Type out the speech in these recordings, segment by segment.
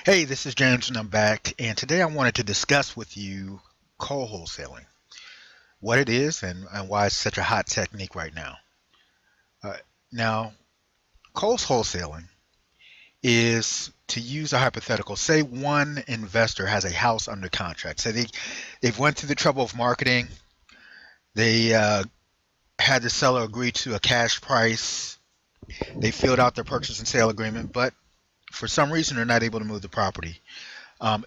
Hey, this is James and I'm back. And today I wanted to discuss with you co-wholesaling, what it is and why it's such a hot technique right now. Uh, now, co-wholesaling is to use a hypothetical. Say one investor has a house under contract. Say they've went through the trouble of marketing. They had the seller agree to a cash price. They filled out their purchase and sale agreement, but for some reason they're not able to move the property.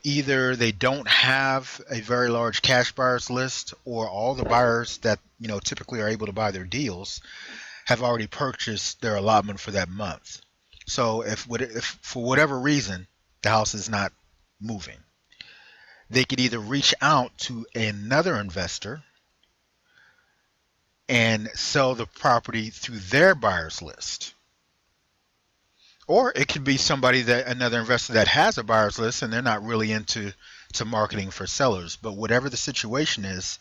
Either they don't have a very large cash buyers list, or all the buyers that typically are able to buy their deals have already purchased their allotment for that month. So if for whatever reason the house is not moving, they could either reach out to another investor and sell the property through their buyers list. Or it could be another investor that has a buyer's list and they're not really into marketing for sellers. But whatever the situation is,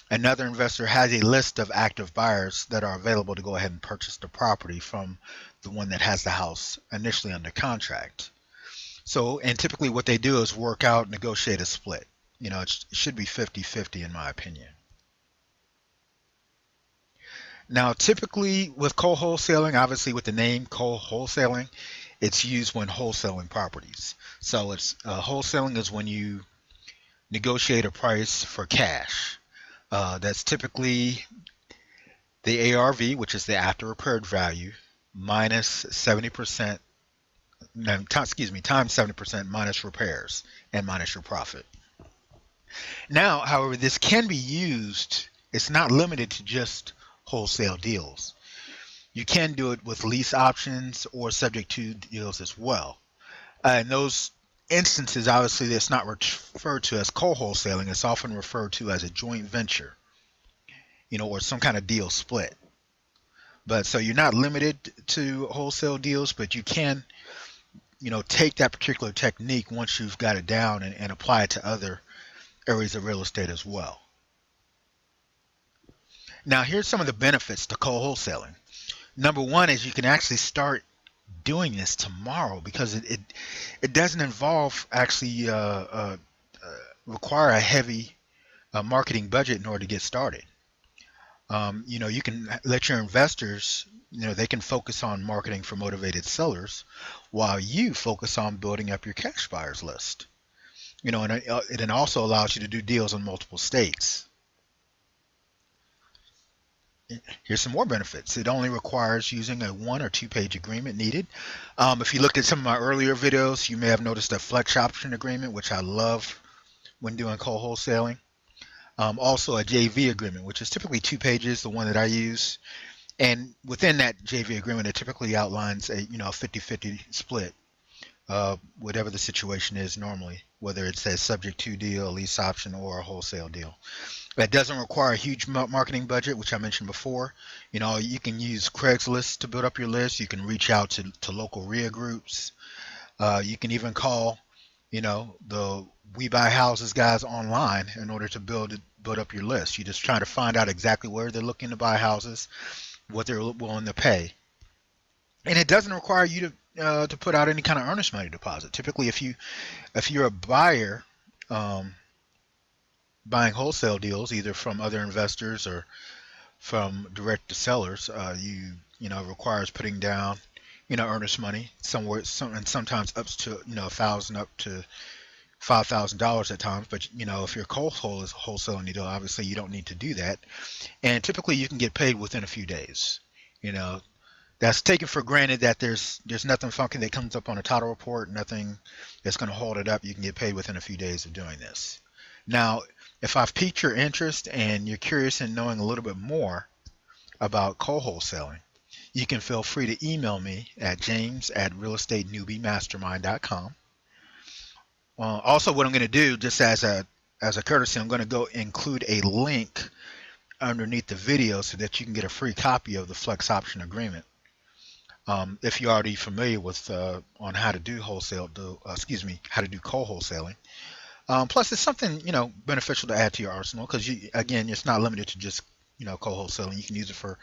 another investor has a list of active buyers that are available to go ahead and purchase the property from the one that has the house initially under contract. So, and typically what they do is work out, negotiate a split. It should be 50-50 in my opinion. Now, typically with co-wholesaling, obviously with the name co-wholesaling, it's used when wholesaling properties. So it's wholesaling is when you negotiate a price for cash. That's typically the ARV, which is the after repaired value, minus 70%, no, excuse me, times 70% minus repairs and minus your profit. Now, however, this can be used, it's not limited to just wholesale deals. You can do it with lease options or subject to deals as well. In those instances, obviously, it's not referred to as co-wholesaling. It's often referred to as a joint venture, or some kind of deal split. But so you're not limited to wholesale deals, but you can, take that particular technique once you've got it down and apply it to other areas of real estate as well. Now, here's some of the benefits to co-wholesaling. Number one is you can actually start doing this tomorrow because it doesn't involve actually require a heavy marketing budget in order to get started. You can let your investors, they can focus on marketing for motivated sellers while you focus on building up your cash buyers list. And it also allows you to do deals in multiple states. Here's some more benefits. It only requires using a 1 or 2 page agreement needed. If you looked at some of my earlier videos, you may have noticed a flex option agreement, which I love when doing co-wholesaling. Also a JV agreement, which is typically 2 pages, the one that I use. And within that JV agreement, it typically outlines a 50-50 split, whatever the situation is normally, whether it says subject to deal, lease option, or a wholesale deal. That doesn't require a huge marketing budget, which I mentioned before. You can use Craigslist to build up your list. You can reach out to local RIA groups. You can even call, the We Buy Houses guys online in order to build up your list. You're just trying to find out exactly where they're looking to buy houses, what they're willing to pay, and it doesn't require you to put out any kind of earnest money deposit. Typically, if you're a buyer, buying wholesale deals either from other investors or from direct to sellers, requires putting down earnest money somewhere, and sometimes up to 1,000 up to $5,000 at times. But if you're wholesaling a deal, obviously you don't need to do that, and typically you can get paid within a few days. That's taken for granted that there's nothing funky that comes up on a title report, nothing that's going to hold it up. You can get paid within a few days of doing this. Now, if I've piqued your interest and you're curious in knowing a little bit more about co-wholesaling, you can feel free to email me at james@realestatenewbiemastermind.com. Also, what I'm going to do, just as a courtesy, I'm going to go include a link underneath the video so that you can get a free copy of the Flex Option Agreement. If you're already familiar with on how to do how to do co-wholesaling. Plus, it's something beneficial to add to your arsenal because again, it's not limited to just co-wholesaling. You can use it for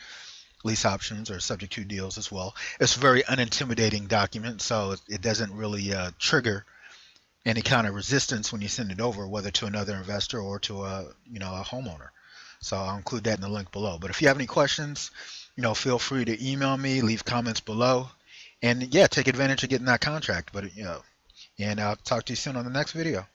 lease options or subject to deals as well. It's a very unintimidating document, so it doesn't really trigger any kind of resistance when you send it over, whether to another investor or to a homeowner. So I'll include that in the link below. But if you have any questions, feel free to email me, leave comments below, and yeah, take advantage of getting that contract. But and I'll talk to you soon on the next video.